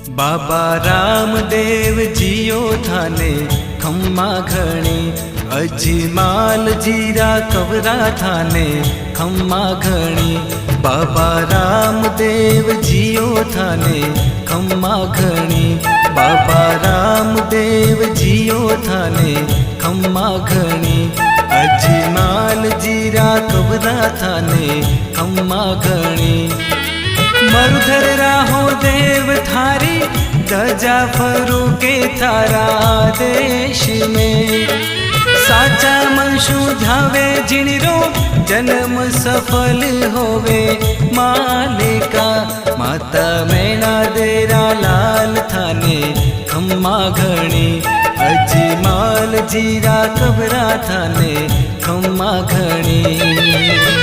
बाबा रामदेव जियो थाने खम्मा घणी, अजमाल जीरा कवरा थाने खम्मा घणी। बाबा रामदेव जियो थाने खम्मा घणी, बाबा रामदेव जियो थाने खम्मा घणी। अजमाल जीरा कवरा थाने खम्मा घणी। मरुधर राहो देव थारी, ध्वजा फरूके थारा देश में। साचा मनशु ध्यावे जिणरो, जन्म सफल होवे मालिका। माता मैना देरा लाल थाने खम्मा घणी, अजमाल जीरा कबरा थाने खम्मा घणी।